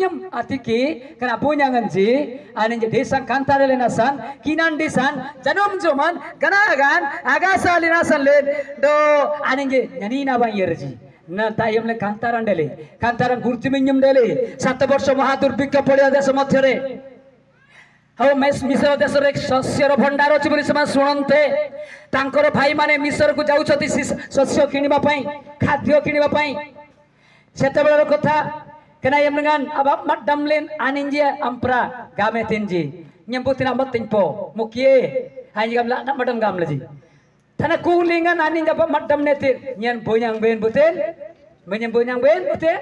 minyam atiki kana punyangan ji anin je desang kantare lenasan kinan desan janum joman ganagan agasa lenasan le do anin je nyanina bang yerji na tayam le kantaran dele kantaran gurti minyam dele 7 ବର୍ଷ ମହାଦୁର୍ଭିକ୍ଷ ପଡ଼ିଆ ଦେଶ ମଧ୍ୟରେ ଆଉ ମିଶର ଦେଶରେ ଶସ୍ୟର ଭଣ୍ଡାର ଅଛି ବୋଲି ସେମାନେ ଶୁଣନ୍ତେ ତାଙ୍କର ଭାଇମାନେ ମିଶରକୁ ଯାଉଛନ୍ତି ଶସ୍ୟ କିଣିବା ପାଇଁ ଖାଦ୍ୟ କିଣିବା ପାଇଁ ସେତେବେଳର କଥା kena yang dengan abang mat damlen aninje ampra game tinji nyambutin amat tingpo mukie hanya gamla nak madam gamla ji thana kulingan aninja abang mat damne tir nyen bonyang ben butin menyem bonyang ben butin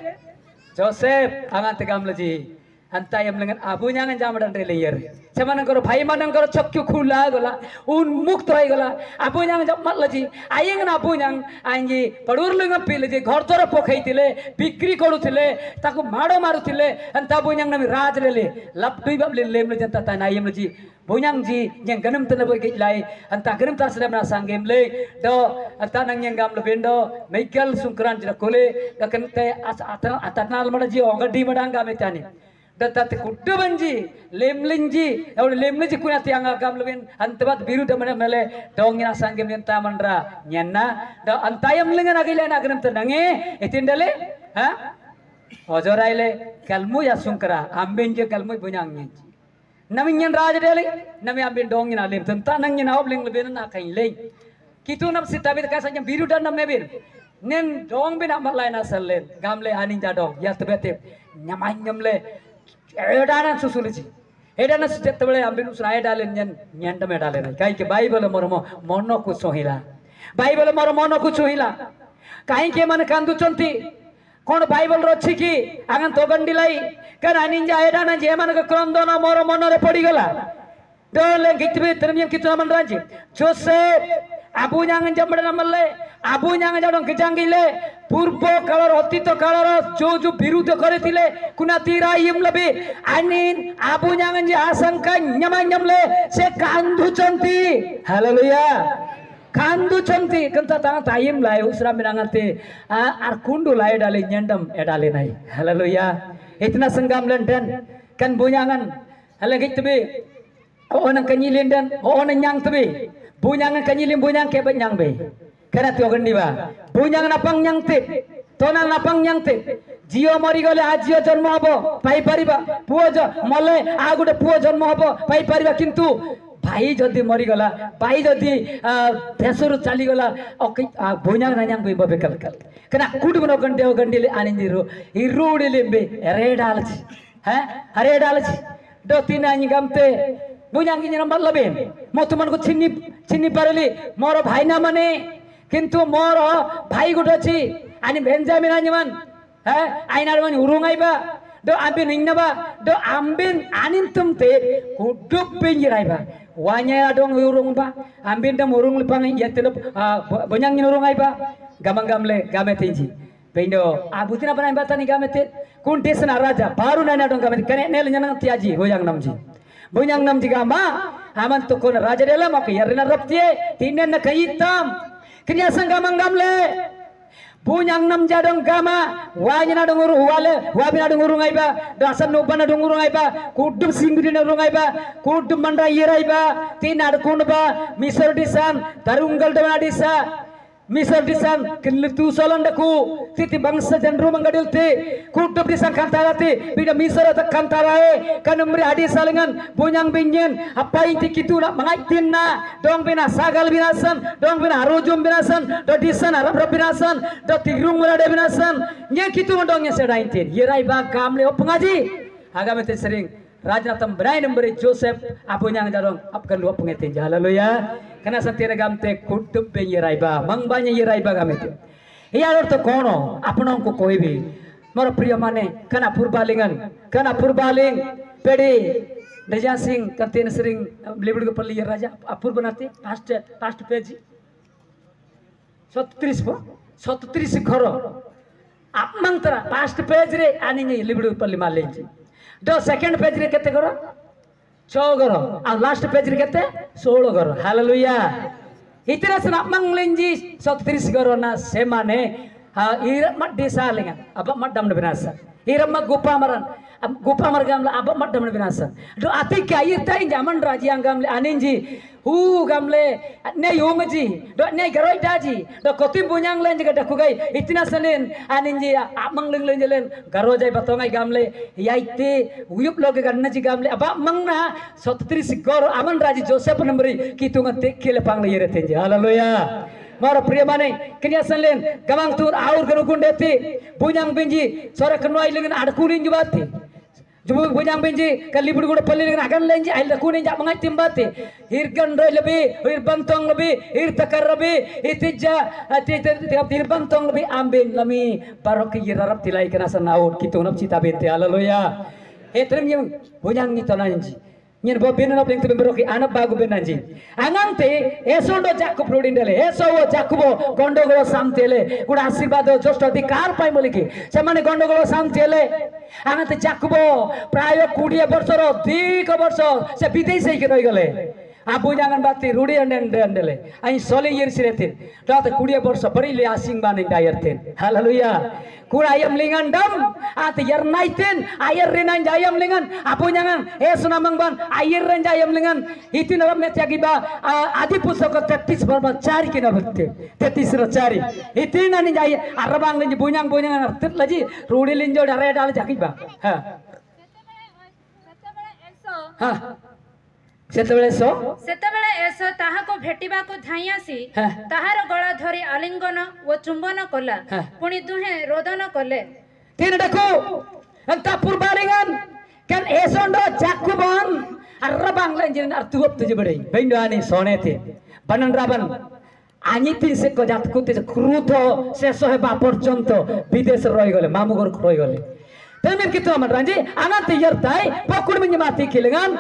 Joseph angan tegamla ji anta yang dengan abunya ngan jamadan relayer semanangkoro bhai manangkoro chokku khula gola unmukt hoy gola abunya ngan jamat laji ayeng na abunya anji padur lunga pile ji ghar tor pokhaitile bikri koruthile taku mado maruthile anta abunya nami raj lele lapdui bable lemle janta ta nayem laji bunyang ji yang ganam tana boy lai anta ganam tar sedam na sangem le do anta nang yang gam lebendo Michael Sungkran jira kole dakante atanal mada ji ogadi madang game tani datat kudu banji lemlinji awal lemlinji kuna tiang agam lebin antabat biru damana mele dongina sanggem yenta mandra nyanna da antayam lengan agile nagram tenange etindale ha ojoraile kalmu ya sungkara ambenje kalmu bunyang nyanji nami nyan raja dele nami amben dongina lem tenta nangina obling lebin na kain le kitu nam sitabit kasanya biru dan nam mebin nen dong bin amat laina sellen gamle anin jadong ya tebete nyamanyam le एडाना सुसुलजी एडाना जेतबेले आंबिनु सुनाय डाले न्यंड में डाले ना काई के Bible मोर मन को सोहिला Bible मोर मन को सोहिला काई के मन कांदु चंती कोन बाइबल रछि की आगन तो गंडिलाई कन अनिंजा एडाना जे मन को क्रंदना मोर मन रे पड़ी गला डोले गितबे तरमियम कितना मन राजी Joseph abu nyangan jamban namalle abu nyangan jadong kejanggile purbo kalor otito kalor jojo birudo kore tile kunati rayim lebe anin abu nyangan je asangka nyama nyamle se kandu canti haleluya kandu canti kenta tangan tayim lai usra mirangate ar kundu lai dale nyandam edale nai haleluya itna senggam lenden kan bunyangan halagi tebe onang kanyilin dan onang nyang tebe bunyangan kanyilim bunyang ke banyang be kena tu akan diba bunyangan apang nyang tip tonang apang nyang tip jio mari gole ajio janmo habo pai pariba puo jo mole agute puo janmo habo pai pariba kintu bhai jodi mari gala bai jodi thesuru chali gala okai bunyang nanyang be babe kal kal kena kudu no gandile aninjiru irudi lembe redalji ha redalji do tinani gamte bunyang ini nampak lebih mau teman ku cini parili moro bhai na mane kintu moro bhai gudo ci ani Benjamin anyaman ainar man urung aiba do ambin ingna ba do ambin anin tumte kuduk pinjirai ba wanya dong urung ba ambin dam urung lipang yatelo bunyang ni urung aiba gamang gamle game tinji pendo abutina banai batani game te kun desna raja baru nana dong game kene nel nyana tiaji hoyang namji bunyang nam jiga ma aman to kon raja dela mak yarina raptie tinen na kaitam kenya sangamang gamle bunyang nam jadong gama wanya dong uru wale wabina dong urung aiba dasan no bana dong urung aiba kudum singri na urung aiba kudum mandra iraiba tinar kunba misor disan tarunggal dana disa misal disan kenletu solandaku titi bangsa janru mangadilte kutup disan kantarate bida misal tak kantarae kanumri adi salingan bunyang binyen apa inti kitu nak mangaitin na dong bina sagal binasan dong bina arujum binasan do disan arab binasan do tigrung berada binasan nya kitu dongnya sedaintin yerai ba kamle opengaji agamete sering Rajnatam berai nombori Joseph apunyang jarong apkan luap pengetin haleluya karena satira gamte kutup be yeraiba mangbanya yeraiba gamete iya lor to kono apnong ko koibi mor priya mane kana purbaling pedi Raja Singh katin sering libur ko palli raja apur banate past page 37 khoro apmang tara past page re ani libur ko palli malenji दो second page रे केते करो 6 करो आ last page रे केते 16 करो hallelujah इतने सना मंगलेंजी 37 करो ना से माने इरम मत देसा लेंगा अब मत दम बिनासा इरम गुप्पा मरन Gupa margamle abak madam binasa. Do atik air tain zaman raji anggamle aninji. Gamle ne yomaji. Do ne garoi daji. Do kotim bunyang len jaga dakugai. Itina senen aninji amang leng len jelen garojai batongai gamle. Yaite uyup loge garna ji gamle abak mangna sotri sigoro aman raji Joseph nombri kitungan tek kile pangle yere tenji. Haleluya. Mara priyamane kenya sanlen gamang tur aur ganugun deti bunyang benji sora kenoi lengan adkunin jubati jubu bunyang benji kan libur guda pali lengan agan lenji ail dakunin jak mangai timbati hirgan roi lebi hir bantong lebi hir takar lebi itija hir bantong lebi ambin lami baroki yirarap tilai kena sanaur kitunap cita bete. Haleluya. Etrem yang bunyang ni tonanji nyen bo benan op leng tu beroki anak bagu benanji angante esondo jakub rodindele esowo jakubo gondogolo samtele kuda आशीर्वाद जोष्ट अधिकार पाइ मोलिकी सेमाने gondogolo samtele angante jakubo प्राय 20 वर्षर अधिक वर्ष से विदेश जाइके रहि गले आबु jangan bati rudi andele ai sole yer siretin tat 20 वर्ष बरिले आसिङ बाने डायरten. Haleluya. Kura ayam lingan dam ati yer naiten ayer renan ayam lingan apu jangan sunamang ban ayer ren ayam lingan itin ram met yagiba adi pusaka 33 barba 4 kina bakte 33 ra 4 itin ani jay arabang lenji bunyang artit laji rudi linjo dare dal jakiba ha सेतबेले एसो ताहाको भेटिबाको धाइयासी ताहार गळा धरि आलिंगन व चुंबन कला पुनी दुहे रोदन कले तीन देखो अंता पुरबालिंगन kan esondo jakubon arabang lenjin artuop tuje bedai bendani sonete banan raban আনিতি সে কজাত কুতে ক্রুত শেষ হবা পর্যন্ত বিদেশ রই গলে মামুগর রই গলে temen kitu amat ranji angat yer tai pokun menyemati kilengan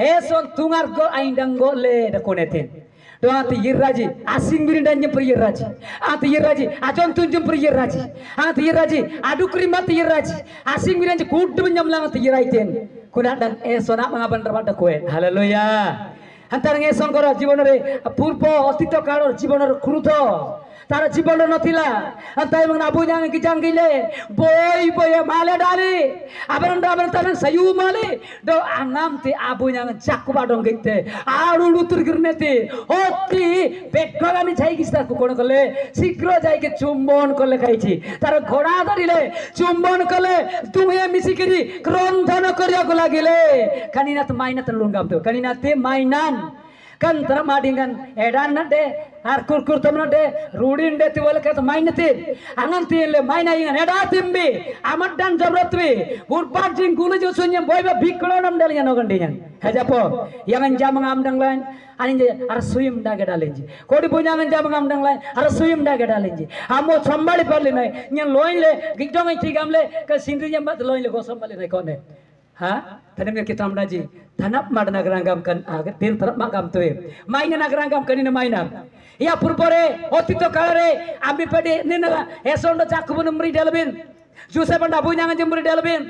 eson tungar go aindang go le da konetin do ati yirraji asing birindan nyem yirraji ati yirraji ajon tunjum yirraji ati yirraji adukri mat yirraji asing birindan kudu menyamlang ati yiraiten kunadan esona mangaban rabada koe. Haleluya. Antara ngeson koro জীবনরে পূর্ব অতীত কালর জীবনের ক্রুধ তারা জীবন নথিলা তাই মন আবু জাং কি জাঙ্গিলে বই বই মালে ডালি আবরন আবরন তার সায়ু মালে দো আঙ্গামতে আবু জাং চাকুবা ডঙ্গিতে আরু লুতুর গিরনেতে অতি বেগগামি যাই গিস্তা কোন কলে শীঘ্র যাইকে চুম্বন করলে খাইছি তার ঘোড়া ধরিলে চুম্বন করলে দুয়ে মিশিকিরি ক্রন্ধন করিয়া লাগিলে কানিনাত মাইনাত লুঙ্গাম তো কানিনাতে Mainan kan termadingan edan nade ar kurkur tom nade rudin de tiwal kat mainati angan tile maina ingan eda timbi amat dan jabratwi urpat jing gulu jo sunyam boyba biklonam dalian nogandian hajapo yangan jamang amdang lain aninje ar suyum daga dalenji kodi bunyangan jamang amdang lain ar suyum daga dalenji amo sambali parli nai nyen loinle gigdong ai tigamle ka sindri jambat loinle go sambali nai kone ha tadem kita amdaji tanap mad nagrangam kan agar tin tarap magam tuwe maina nagrangam kanina maina ya purpore otito kalare ambi pede nina esondo jakubun mri dalbin juse banda bunyangan jemri dalbin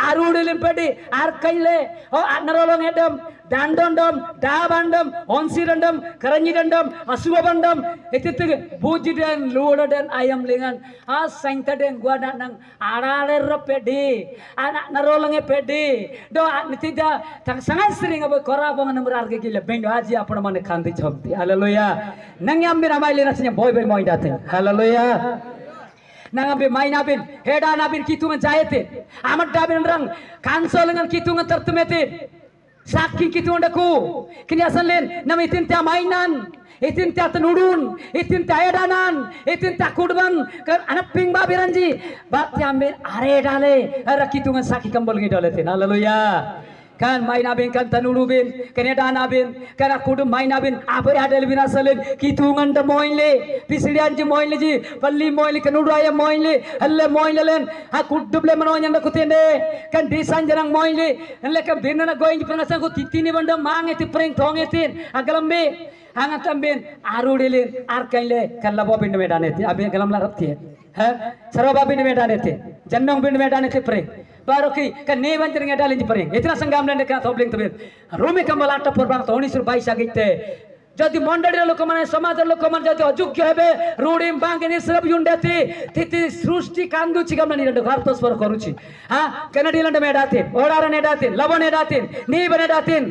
arudilin pede ar kaile o narolong edam dandondom dabandom onsirandom karanyidandom asubandom etitu bujidan luodan ayam lingan a saintaden guada nang araler pede anak narolong pede do nitida tang sangat sering abo korabong nomor arge gile bendo aji apna mane khandi chomti. Haleluya. Nangyam bin amai lena senya boy boy moi date. Haleluya. Nangambe main abin heda nabin kitungan jayete amat dabin rang kansolengan kitungan tertumete sakki kitungan daku kini asan len nam itin ta mainan itin ta tenudun itin ta edanan itin ta kudban kan anak ping babiranji bat ambe are dale ara kitungan sakki kambol ngidolete. Haleluya. kan main abin kan tanulubin kan edanabin kan akudu main abin apa adel bina salen kitungan da moinle pisirian ji moinle ji palli moinle kanudu aya moinle alle moinle len akuduble manonya kutende kan disan jarang moinle alle kan binana going pranasa ko titini banda mange ti preng thongetin agalambe hangat ambin arudilin arkaile kallabo bin medane ti abin galam larapti ha saraba bin medane ti jannong bin medane ti preng baroki kan ne banjir ngedalin ji preng itna sangam lende kan tobling tebet rumi kambal atta porbang toni sur 22 agite जदि मंडली लोक मैंने समाज लोक मैंने जदि अयोग्य हे रूढ़ी बांगे निश्रब युंडती तिथि सृष्टि कांदुची गमन निरंड भारत स्वर करूची हाँ कनाडियन मेडातीन ओडार नेडातीन लबन नेडातीन नीब नेडातीन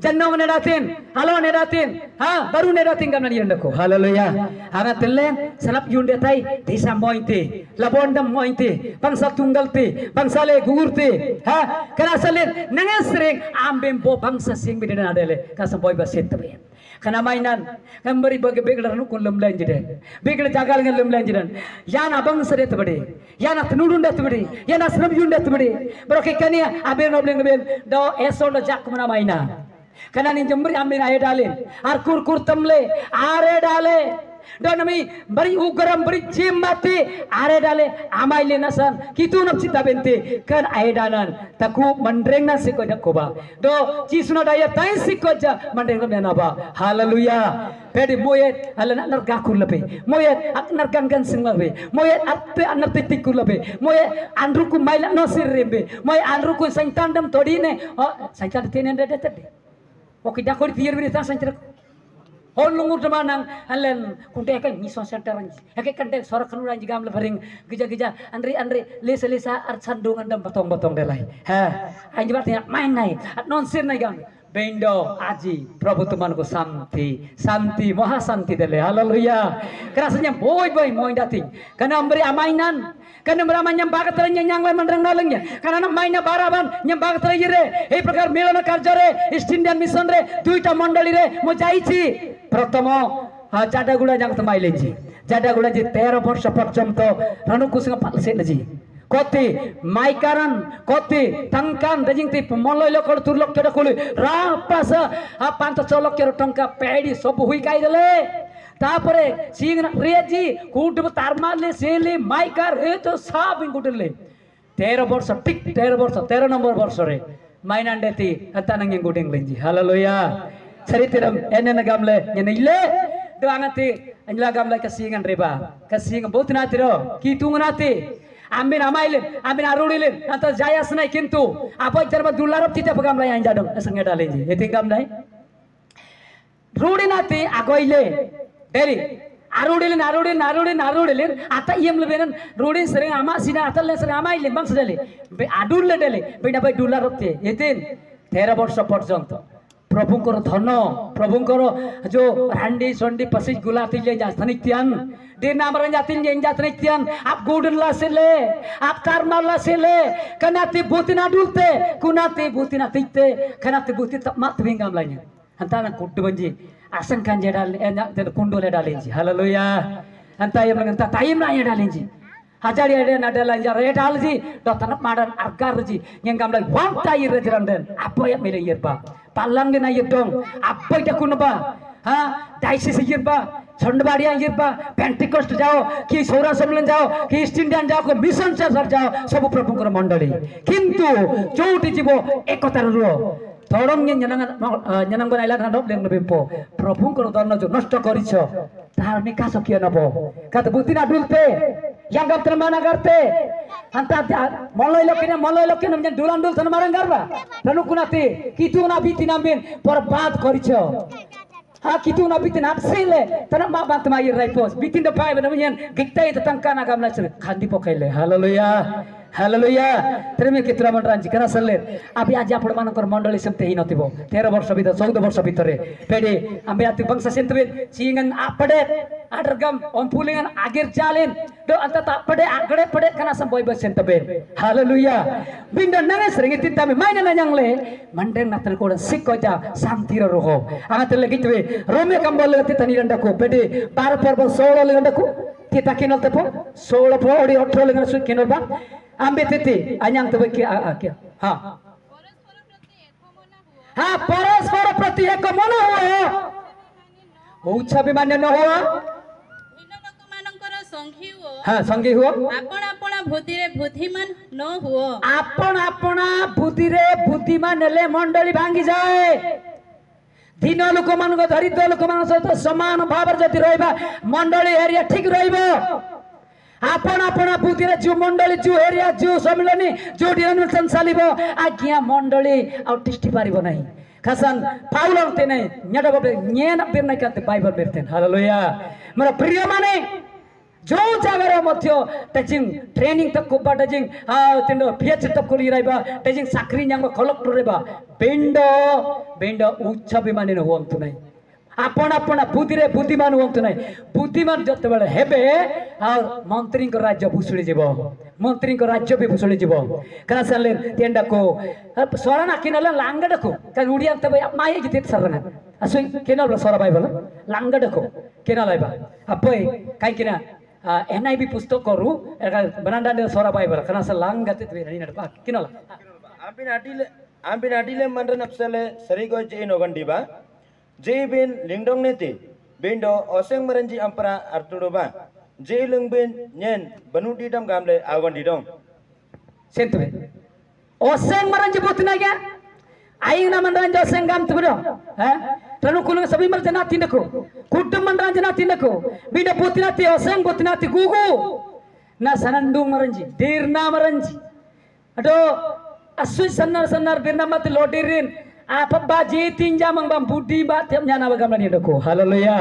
जन्नों नेडातीन हलो नेडातीन हाँ बारू नेडातीन गमन निरंड को हालेलुया हाँ तेल्ले सलाप युंडताई दिशा मोइंती लबोंडम मोइंती बंसा तुंगलती बंसाले गुगुरती हाँ कनासले नंगेसरिंग आम्बेम बो बंसा सिंग बिदे नाडेले कसम बोई बसेट तबे karena mainan kembali bagi beglar nukun lemlain jiden beglar jagal dengan lemlain jiden yana abang seret bade yana tenurun dat bade yana senam yun dat bade beroke kania aben nobleng ben do esol do jak mana maina karena ni jembri amin aye dalin ar kur kur tamle are dale do nami bari ugaram bari jimmati are dale amaile nasan kitu napsita bente kan aye danan taku mandreng na siko jakoba do cisuna daya tai siko ja mandreng na ba haleluya pedi moyet alana narga kurlabe moyet aknar gangan singlabe moyet atte anar titik kurlabe moyet anruku maila no sirrebe moy anruku saintandam todine saintand tenen dedete oke dakori pier biri ta saintar और लोगों जमानंग हलन कुंटे एक mission centre अंजी एक कंटे सोरा खनुरा अंजी गामले भरिंग गिजा गिजा अंदरे लेसा लेसा अर्चन Dong अंदम बतोंग बतोंग delai ha अंजी बात या main नाई non sir नाई गाम बेंडो आजी प्रभु तुमको शांति शांति महा शांति देले hallelujah kerasanya boy boy moy dating kana ambri amainan kana berama nyam bagat teranya nyang lain mandreng nalengnya kana mainnya baraban nyam bagat terjire ei prakar milana karjare East Indian mission re duita mandali re mo jaichi प्रथम जाडागुड़ा जागत माइले जी जाडागुड़ा जी 13 वर्ष पर्यंत रणकुसिंग पालसे जी कोती माइकारन कोती तंकान दजिंगती मल्लै लकड़ तुरलक केडा कोले रापास 5-6 लाख टंका पेडी सब हुई काई देले तापरे सिंग रेजी कुटुब तारमाले सेले माइकार ए तो सब गुटले 13 वर्ष टिक 13 वर्ष 13 नंबर वर्ष रे माइनांडेती अंतानंगे गुटिंग लेंजी hallelujah Cerita ene gamle ene ile do angati anjla gamle kasingan reba kasingan बहुत नाती रो की तुंग नाती Amini amailin amin arulilin anta jaya snai kintu apa jarba dularap kita gamle yang jadong sange dalenji eti gamle rudi नाती agoile deri arudilin ata iem lebenan rudi sering ama sina atal sering amailin bang sedale adul ledele beda bai dularap te etin 13 वर्ष पर्यंत प्रभुंकर धन प्रभुंकर जो रांडी सोंडी पसिज गुलाती ले जातनिक्तियान दे नामरन जातिन जे जातनिक्तियान आप गुडला सेले आप कारमाला सेले कनाती बुतिना डुलते कुनाती बुतिना तिते कनाती बुति तमत बिंगam lainnya antana kudu banji asang kan jedal enak te kundole dalenji haleluya anta yang nganta taim na dalenji Hajari ada nada lanjar redal ji, dotanap madan agar ji, yang gambar wanta ire jiranden, apa yang mele yerba, palang dina yerdong, apa itu kunaba, ha, daisi yerba, sondbariya yerba, Pentecost jao, ki Sora Samlan jao, ki East Indian jao, ki Mission Church jao, sabu prabhuଙ୍କର mandali, kintu joudi jibo ekotar ruo. Tolongnya nyenang banailah nadop yang lebih po. Prabhuଙ୍କର ଧନ जो नष्ट करिछ तार में का सकिया नबो कत बुतिना डुलते yang gam termana garte anta moloi lokene men dulan dul tan marang garba ranu kunati kitu na bitin ambin berbat koriç ha kitu na bitin apsile tan ma bant ma ir raipos bitin do pai benamen giktai tetangkana gamla cer khandi pokaile haleluya haleluya terima kitra mandranji kana saller abi aja apod manakor mandali semte hinatibo 13 वर्ष भितर 14 वर्ष भितर पेडी ambe ati bangsa sentbe cingan apade adergam ompulingan agir jalin do anta tak pade agade pade kana samboy besentbe haleluya binda nange sering tintame maina nanyangle mandeng natal ko sikoja santira roho angatele gitwe rome kambal lati tanirandaku pedi par parbo 16 lendaku kita kinol tepo 16 po odi 18 lengan su kinol ba ambe titi anyang tebe ki ha ha परस्पर प्रति एक मन हो उच्छा विमान न हो भिन्न लोक मानकर संगी हो हां संगी हो आपण आपण बुद्धि रे बुद्धिमान न हो आपण आपण बुद्धि रे बुद्धिमान ले मंडली भांगी जाए दीन लोक मान को दरिद्र लोक मान सहित समान भाव जति रहबा मंडली एरिया ठीक रहबो आपण आपण बुद्धि रे जो मंडली जो एरिया जो सम्मिलनी जो डिनोमिनेशन चलिबो आज्ञा मंडली आउ टिष्टि पारिबो नाही kasan paulang tene nyada babe nyena birna kate Bible berten haleluya mara priya mane जो जागर मध्य टेजिंग ट्रेनिंग तक को टेजिंग तिंडो PhD तक को लिराइबा टेजिंग साकरी न्यांग कलेक्टर रेबा बेंडो उच्च विमाने न होंतु नहीं आपण आपण बुद्धिरे बुद्धिमान होंतु नहीं बुद्धिमान जते बेले हेबे आ मंत्री को राज्य भूसुड़ी जीवो मंत्री को राज्य भी भूसुड़ी जीवो कना सले तेंडा को सोराना किनला लांगड को का उडिया तबे माये जिते सरना असो केनल सोरा बाइबल लांगड को केनल आइबा अपोय काई किना NIV पुस्तक करू बनांडा ने सोरा बाइबल कना सलांग गते नि नडपा किनला आम्बिन आटिले मंडन अपसले सरिगो जे नोगंडीबा जे बिन लिंगडोंग नेति बिंडो ओसेंग मरंजी अम्परा अर्तुडोबा जे लंगबिन नेन बनुडीडम गामले आवंडीडों सेंतबे ओसेंग मरंजी बोतना क्या आइंग ना मंडन जो ओसेंग गाम तुबरो हैं तनु कुलंग सभी मर जना तिनको कुटुम मंडन जना तिनको बिंडो बोतना ति ओसेंग बोतना ति गुगु ना सनंडुंग मरंजी दीरना मरंजी अडो asui sanar birna mati lodirin apa baji tinja mangbam budi ba tiap nyana bagam ni doko haleluya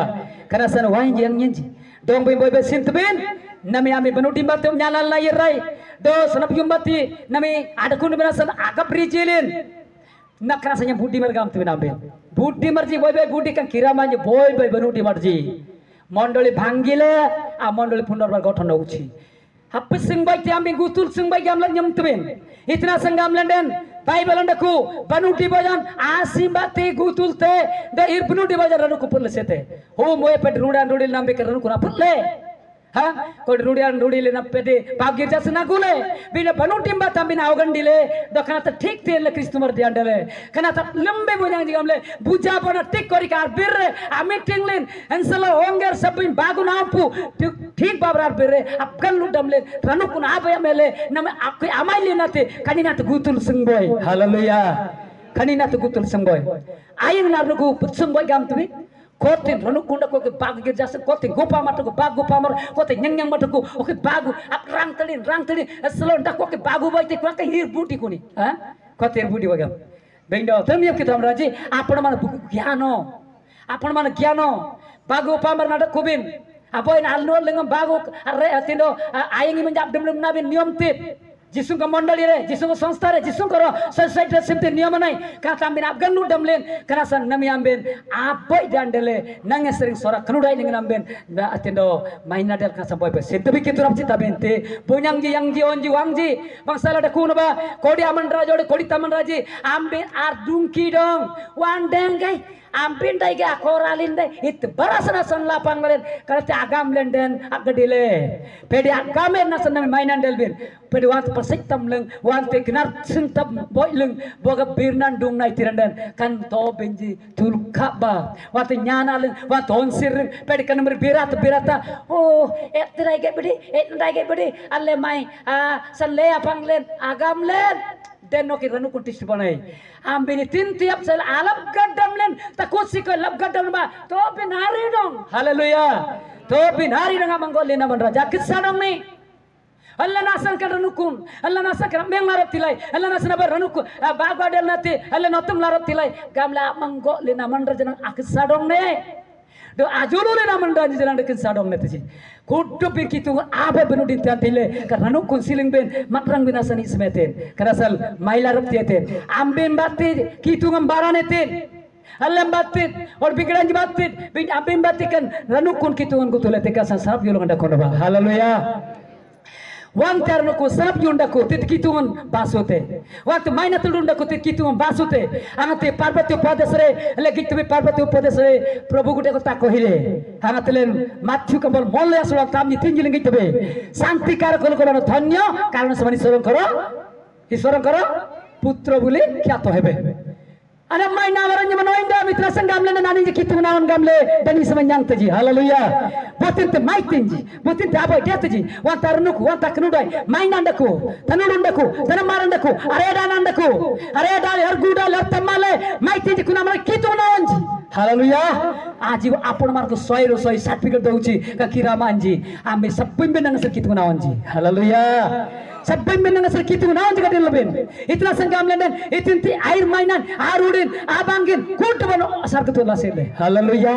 karena sana wain yang nyenji dong boy boy sintben nami ami benudi ba tiap nyana lai rai do sanap jumbati nami ada kun bena sana agap rijilin nak karena sanya budi margam tu nabe budi marji boy budi kan kiramanya boy benudi marji mondoli bhanggile a mondoli punarbar gothan hauchi Apa sengbai tiambi gutul sengbai gamlan nyamtben itna sengam landen Bible andaku banuti bajan asim bate gutul te da ir banuti bajan ranu ku pulle sete ho moye ped rudan rudil nambe karanu ku pulle ha ko rudan rudil na pede bagir jasna gule bina banuti batam bina awgandile dokana ta thik tele kristumar diandale kana ta lambe bojang jigamle buja pona tik kori kar birre ami tinglen ensala honger sabin bagu napu ठीक बाबरार बेरे आपकन लुडमले रनु कुन आबया मेले नमे आपके आमाइले नाते कनिनात गुतुल संगबय hallelujah कनिनात गुतुल संगबय ion नारनुगु संगबय गाम तुबि कोते रनु कुंड को के बाग गिर जासे कोते गोपा मत को बाग गोपा मर कोते न्यंग मत को ओके बागु आप रंग तड़ी असलो डक को के बागु बयते को के हिर बूटी कुनी ह कोते बूटी बगम बेंडो तमिय के तम राजी आपण मन ज्ञानो आपण मन ज्ञानो बाग गोपा मर नाटक कोबिन apa yang alur dengan bagu are atindo ayengi menjab demlum nabi niom tit jisung ka mondali re jisung ka sanstha re jisung ka society re simte niom nai ka tambin afgan nu demlen kana san nami amben apai dandele nange sering sora kanudai ning amben atindo maina del ka sampai pe simte bi kiturap cita bente punyang ji yang ji onji wangji bangsala de kuno ba kodi aman rajo de kodi taman raji amben ar dungki dong wan dengai ampin dai ga koralin dai it barasana san lapang len kalate agam lenden agadile pedi agamen na san mainan delbin pedi wat pasiktam leng wan te gnar sintam boy leng boga birnan dung nai tirandan kan to benji tulka ba wat nyana leng wat on sir pedi kan mer birata oh et dai ga bedi alle mai san le apang len agam len den noki ranu kuntis banai ambini tin tiap sel alap gadam len takut siko lap gadam ba to binari dong haleluya to binari dong amanggo lena man raja kisah dong ni Allah nasan kan ranukun Allah nasan kan meng larap tilai Allah nasan aba ranukun baga del nate Allah notum larap tilai gamla amanggo lena man raja nang akisah dong ne do ajulu lena man raja jalan dekin sadong ne tiji kudu pikitu abe benudin tantile karena nukun siling ben matrang binasani smeten karasal maila rap tieten ambin batti kitu ngambarane ten alam batit or bikiran batit bin ambin batikan ranukun kitu ngutule tekasan sarap yulung anda konoba haleluya wan terno ko sarap yunda ko tit kitun basote waktu maina tulunda ko tit kitun basote amate parvati upadesre legi tumi parvati upadesre prabhu gute ko takohile hangatlen matthew kambal molle asula tamni tinjiling gitbe शांति कारक कोन धन्य कारण समनि ईश्वर करो पुत्र बोली ख्यात हेबे अरे माइना वरन मनोइंदा मित्र संगामले नानी जे कितु नावन गामले दनी समन्यांग तजी हालेलुया बोतिन ते माइतिंजी बोतिन ते आबो डेतजी वन तरनुक वन तकनुडai माइना ndako tanurundako tanamarandaku aredanandaku areda herguda lertamale माइतिंजी कुना मन कितु नावनजी हालेलुया आज आपण मार्क 100 सर्टिफिकेट दउची का किरामानजी आमे सबै बेनंग से कितु नावनजी hallelujah Sabay men nang serkitu naon jaga din leben. Itna sangam lenden itinti air mainan arudin abangin kuntban asar ketu lasile. Haleluya.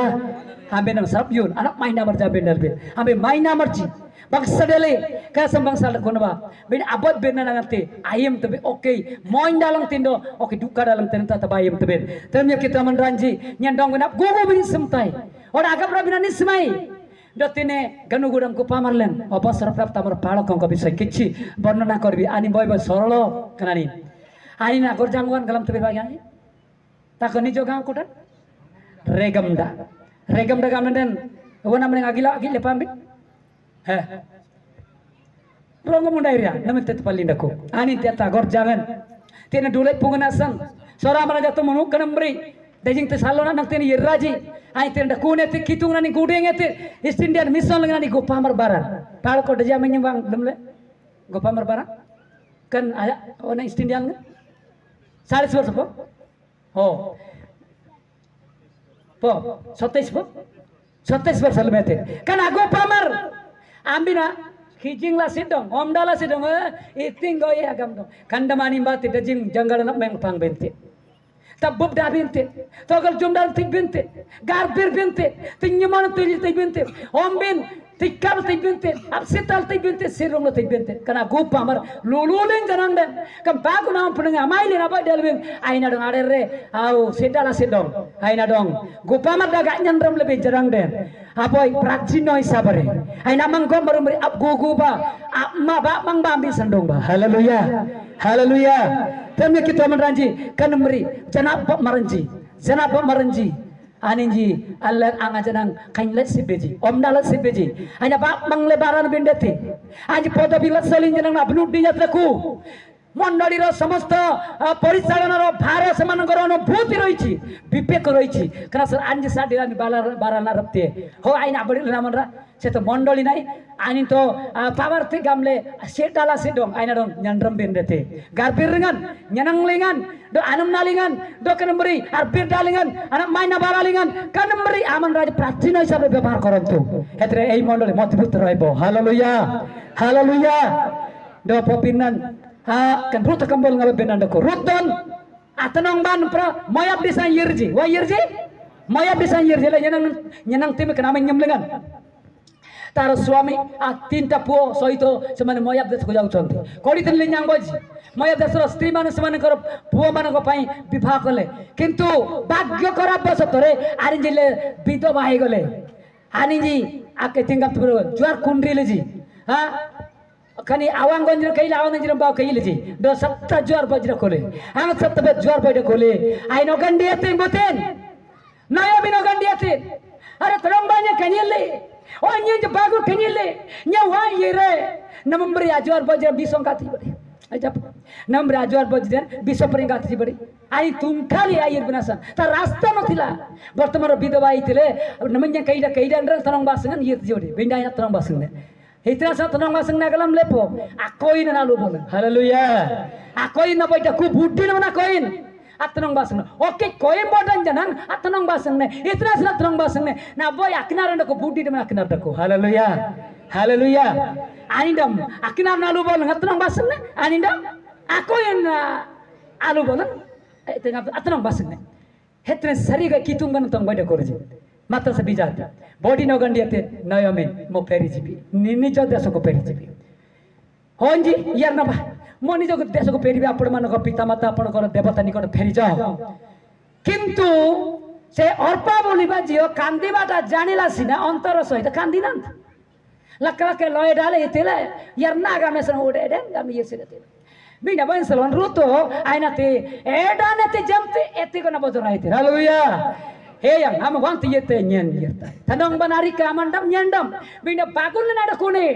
Ambe nang sarap yun anak maina marja benar ben. Ambe maina marji. Bangsa dele kasam bangsa konba. Ben abot ben nangante ayem tebe okay. Moin dalang tindo okay duka dalang tenta tabayem tebe. Termnya kita menranji nyandong benap gugu bin semtai. Ora agap rabina nismai. Dotine ganu gudam ko pamarlen obasar prap tamar palo kong bisa kichi bernana korbi ani boy boy sorolo kanani ani na gorjangwan galam tebe bagani takoni jogang kudan regamda gamnen wana meneng agila agile pambi he rongo mundairia namen tet palindako ani teta gorjangan tene dule pungenasan sora mara jatu munu kanamri dajing te salona nang tene yeraji ai tenda kune te kitung nani gudeng ete East Indian mission nani gopamar baran pal ko daja menyembang demle gopamar baran kan aya ona East Indian 40 वर्ष po हो po 27 वर्ष में थे kan gopamar ambina kijing la sidong omdala sidong iting go ya agam dong kandamani mbati dajing janggal nak meng pang bente tabub da binte togal jumdal tik binte garbir binte tinyaman tik binte ombin tikkar tik binte absital tik binte sirung tik binte kana gopamar lululing janang den kam bagu nam puneng amaili na ba delbin aina dong arere au sedala sedong aina dong gopamar daga nyandram lebih jarang den apoi prajinoi sabare aina manggom merumri ab guguba ma ba mang bambi sandong ba haleluya haleluya temnya kita meranji kan memberi janab maranji aninji Allah angajanang kainlet sibeji omdalat sibeji hanya bak manglebaran bendete aji podo bilat salin janang na benudi yatraku মন্ডলীর সমস্ত পরিচালনার ভার সেমানଙ୍କର অনুভূতি রয়েছে বিবেক রয়েছে কারণ sir Angie সাডিরানি বারানা রপ্তে হো আইন আবড়ি নামরা সে তো মন্ডলী নাই আইন তো পাওয়ার থেকে গামলে সেটালা সেডং আইনা দং nyandram bendete garbiringan nyananglingan do anumnalingan do kanemberi R birdalingan anak maina baralingan kanemberi aman raja প্রাচীন হিসাবে ব্যবহার করেন তো এতে এই মন্ডলী মজবুত রইব hallelujah hallelujah do popinan kan ruta kambal ngabe benandako ruton atanong ban pra moyab disan yirji wa yirji moyab disan yirji la nyenang tim kenama nyemlengan tar suami tinta puo soito semane moyab des ko jauchonti kodi tin linyang boji moyab desro stri manu semane kor puo manako pai bibha kole kintu bhagyo korab bosotore arinjile bidova hai gole aniji ake tinggal tu juar kundrile ji ha kani awang gonjir kaila awang gonjir baw kaila ji do satta juar bajra kole ang satta be juar bajra kole ai no gandiate boten naya bino gandiate are terong banyak kanile oh nyen bagu kanile nya wa yere namemberi ajuar bajra bisong kati bari ajap namemberi ajuar bajra biso peringati bari ai tungkali air binasa ta rasta notila bortomar bidova itile namanya kaida andra tanong basengan yet jodi bindai na tanong basengan Hitra sa tanong masang nagalam lepo akoin na nalubonan haleluya akoin na boy ku buddi na akoin at tanong basang okay koin bodan janang at tanong basang ne hitra sa tanong basang ne na boy akinar na ko buddi na akinar ko haleluya haleluya anindam akinar nalubonan at tanong basang ne anindam akoin na alubonan at tanong basang ne hitra sariga kitungan tong boy ko reji मात्र से बीजा body no गंडियते नयो में मो peri GB निजो देश को peri GB होंजी यार ना मो निजो देश को पेरी आपण मान को पिता माता आपण को देवता निकट फेरी जाओ किंतु से अर्पा बोलिबा जियो कांदीबाटा जानिला सिना अंतर सहित कांदिनान लकला के लय डाले इतेले यार ना गामे सन ओडे डे गामे येसिते बिना बंसलन रुतो आइनाते एडानेते जमते एते को ना बजराइते हालेलुया हे yang am wanti yete nyen yerta tanong banari ka amandam nyandam bina bagul na ada kune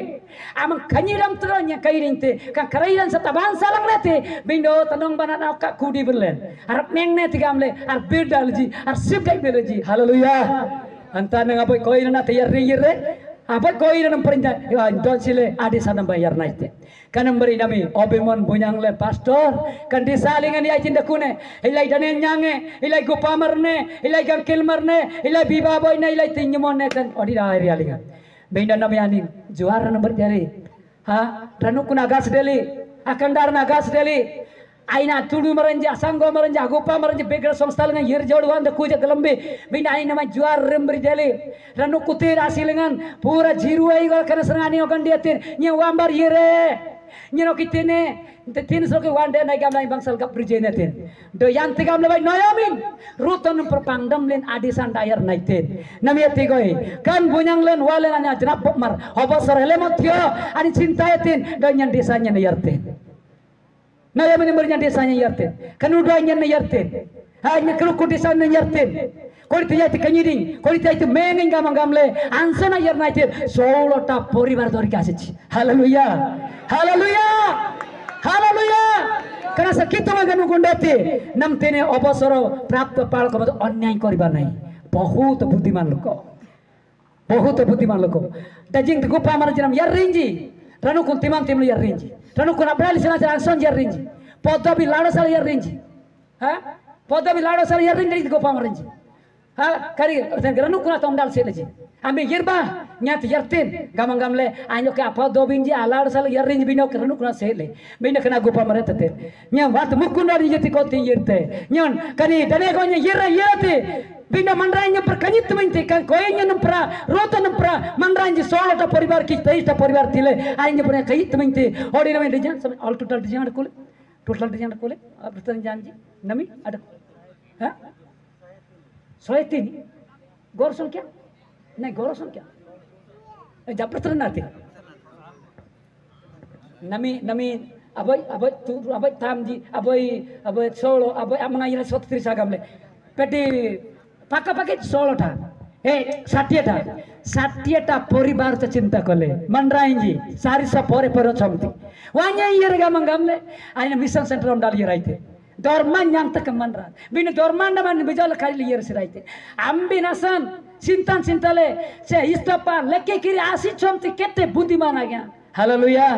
amang kanyiram tro nya kairinte kan karairan sa taban salang lete bindo tanong banana ka kudi berlen arap meng ne tigamle ar birdalji ar sibdai beloji haleluya anta nang apoy koina na tayar yere apa koina nam perinja don sile adi sanam bayar naite kanam beri nami obemon bunyang le pastor kan disalingan ya cinda kune ilai danen nyange ilai gopamarne ilai kan kilmarne ilai biba boyne ilai tinymonne kan odi ari alingan benda nami ani juara nomor jari ha ranu kuna gas deli akan darna gas deli aina tudu maranji asanggo maranji agopa maranji begra samstal ngan yer jawd wanda kuja gelambe bina aina ma juar rembri deli ranu kutir asilengan pura jiru ai gol kana serangani okan diatin nya wambar yere nyeno kitene tin soke wande na gam lai bangsal kap brijene tin do yang tigam lebai noyamin ruton perpangdam len adisan dayar naiten namia tigoi kan bunyang len walen anya jenap pokmar hobo sorele motio ani cintaetin do nyan desanya na yarten noyamin bernya desanya yarten kan udanya na yarten hanya keruku desanya yarten kori tiya ti kanyiding kori tiya ti mening gamle ansana yar naiten solota poribar dori kasich haleluya haleluya haleluya karena sekitu maganu gondate nam tene obosoro प्राप्त पाल को अन्याय करिबा नै बहुत बुद्धिमान लोक दजिंग गुपा मार जनम यार रेंजी रनु कुन तिमान तिमल यार रेंजी रनु कुन अपराली सना जानसन यार रेंजी पदबी लाडो साल यार रेंजी हा पदबी लाडो साल यार रेंजी गुपा मार Renzi ha kari ranu kuna tomdal seleji ambe yerba nyat yarten gamang gamle anyo ke apa dobinji alad sal yarrin bino ke ranu kuna sele bino kena gupa maretete nya wat mukunda di jeti koti yerte nyon kani dane ko nya yerra yerate bino mandranya perkanyit mente kan koynya nempra rota nempra mandranya solata paribar ki teista paribar tile anya punya kayit mente odina mente jan all total dijan kule bertan janji nami ada ha Soetin, gorson क्या? नहीं gorson क्या? जबरदस्त नाते. नमी अबे तू अबे तामजी अबे सोलो अबे अमंगा ये सोतरी सागमले. पेटी पाके सोलो था. साटियटा परिवार से चिंता कले. मंडराइंजी सारी सब परे चमती. वान्या ये रगा मंगमले. आइने मिशन सेंटर हम डालिए राइते. dorman yang tekemanran bini dorman daman bijal kali yer siraite ambi nasan sintan sintale se istapa leke kiri asi chomti kete budiman agya haleluya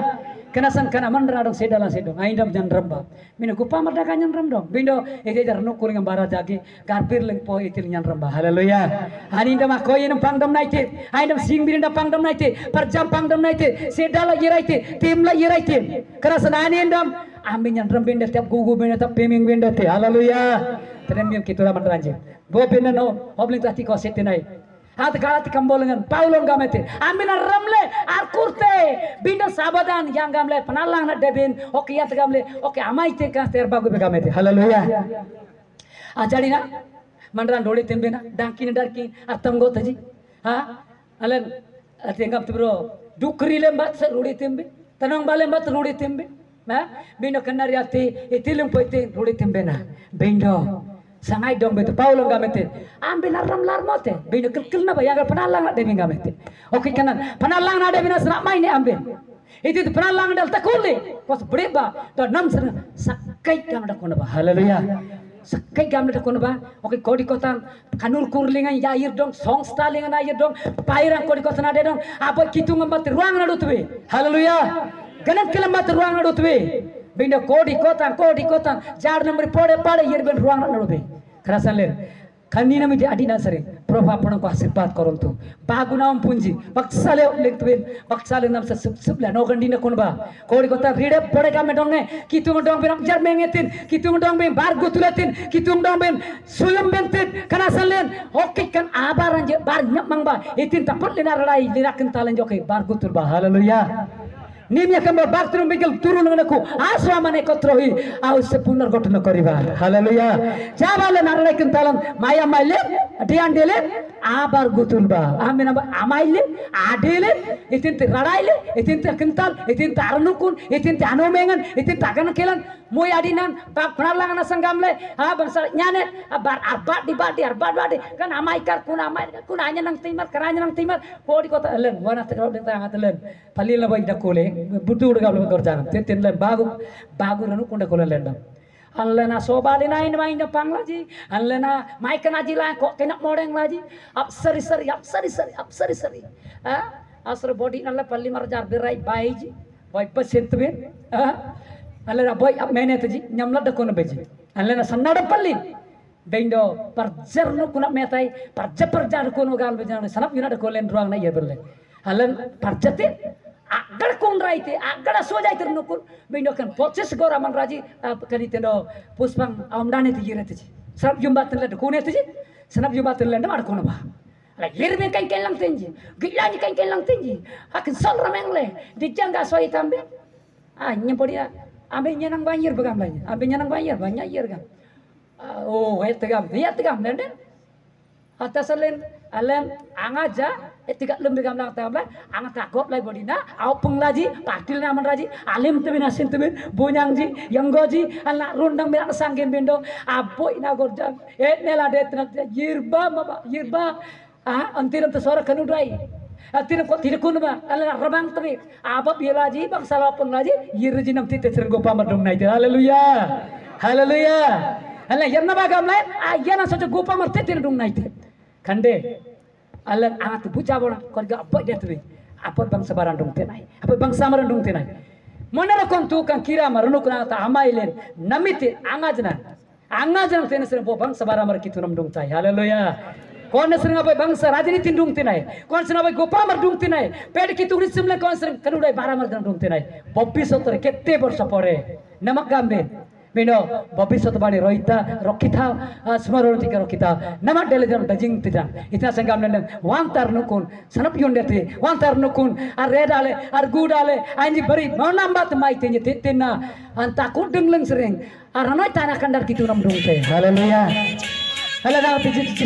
kenasan kana mandra dong sedala sedong aindam jan ramba bini gupa marda kanyan ramdong bindo ede jar no kuring bara jagi garbir leng po itil nyan ramba haleluya anindam akoyen pangdam naite aindam sing birinda pangdam naite perjam pangdam naite sedala yeraite timla yeraite kenasan anindam ambil yang rembenda tiap gugu benda tiap peming benda te haleluya terembiam kita raman ranjing bo benda no obling tati ko setinai hat galati kambolengan paulon gamete ambil ramle arkurte benda sabadan yang gamle penalang na debin oke ya gamle oke amai te kan terbagu be gamete haleluya ajari na mandran dole tembena dangkin darki atam go taji ha alen atengam tibro dukri lembat rudi tembe tanang balembat rudi tembe nah bindo kenariati itilum poite rudi tembena bindo sangai dong betu paulong gamete ambil ram larmote bindo kelkel na bayaga penalang na demi gamete oke kanan penalang na demi nasra maine ambil itu penalang dal takuli pas breba to nam sakai gamda konba haleluya sakai gamda konba oke kodi kotan kanur kurlingan yair dong song stalingan yair dong pairang kodi kotan ade dong apa kitung ngambat ruang na dutwe haleluya ganan kilometer ruang nadutwe binda kodi kotan jar number pade yerben ruang nadutwe kerasan ler kanina mi adina sare prof apna ko आशीर्वाद करोंतु बागुनाम पुंजी बक्साले लेक्तवेन बक्साले नाम से Subala no गंडीना कोनबा कोडी कोता रीडे पड़े का में डोंगे कितुम डोंग बेन जार मेंगेतिन कितुम डोंग बेन बार गुतुलेतिन कितुम डोंग बेन सुयम बेनतिन kerasan len oke kan abaran je bar nyap mangba itin tapot lena rai lirakin talen joke bar gutul ba haleluya Nimya kamba bathroom bigel turun nganaku asramane kotrohi au se punar gotna koriba haleluya jabale narale kintalan maya maile diandele abar gutulba amena amaile adele itin radaile itin kintal itin tarnukun itin anomengan itin tagan kelan moy adinan pak pranalangana sangamle ha bangsa nyane abar arbat di kan amaikar kun anya nang timar karanya nang timar kodi kota elen wana tengah elen palila bai dakole budu udah kalau kerjaan tin len bagu ranu kunda kola lendam Anlena sobali na ini main dapang lagi, anlena mai kena jilang kok kena modeng lagi, apsari sari, asal body nala palli marjar berai baiji, boy percent ben, anlena boy ap mene tuji nyamla dakona beji, anlena sanada palli, bendo parjar nu kuna metai, parjar kuno gal bejan, sanap yuna dakolen ruang na ye berle, anlen parjate agar kun raite agar sojai ternukun bindo kan proses gora man raji kani tendo puspang amdane ti yirete ji sarap jumbat le kune ti ji sanap jumbat le ndam kono ba la yirbe kai kai lang tenji gilani kai kai lang tenji akan sol rameng le di jangga soi tambe nyepodia ambe nyenang banjir begam lagi ambe nyenang banjir banyak yer gam oh tegam dia tegam nende atas alen angaja tiga lembe gam lang tambe anga takop lai bodina au penglaji pakil naman raji alim tebin asin tebin bunyangji yanggoji anak rundang berak sanggem bendo aboy na gorjang nela detna yirba mama yirba antiram tesora kanudai antiram ko tilkun ba ala rabang tebe abab yelaji bang salapun laji yirji nam tite sergo pamadong nai haleluya haleluya ala yarna ba gam lai ayana sojo gopa marte tin dung nai kande ala angat buca bona korga apa dia tebe apa bangsa barandung tenai apa bangsa marandung tenai monara kontu kan kira marunu kuna ta amailen namite angajna tene serbo bangsa baramar kitu nam dung tai haleluya kon sering apa bangsa rajniti dung tinai kon sering apa gopamar dung tinai ped kitu risimle kon sering kadudai baramar dung tinai bobbisotre kette borsa pore namak gambe bino bobisot bani roita rokita smaron tika rokita namak dele jam dajing tida itna sangam nenden wantar nukun sanap yondete wantar nukun ar redale ar gudale anji bari monambat mai tenye tetenna anta kudeng leng sering aranoi tanah kandar kitu nam dung te haleluya hala na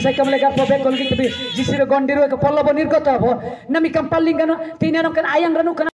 sai kam lega pobe kol gitu jisir gondiro ke pollo bonir kota bo nami kam paling kana tinano kan ayang ranu kana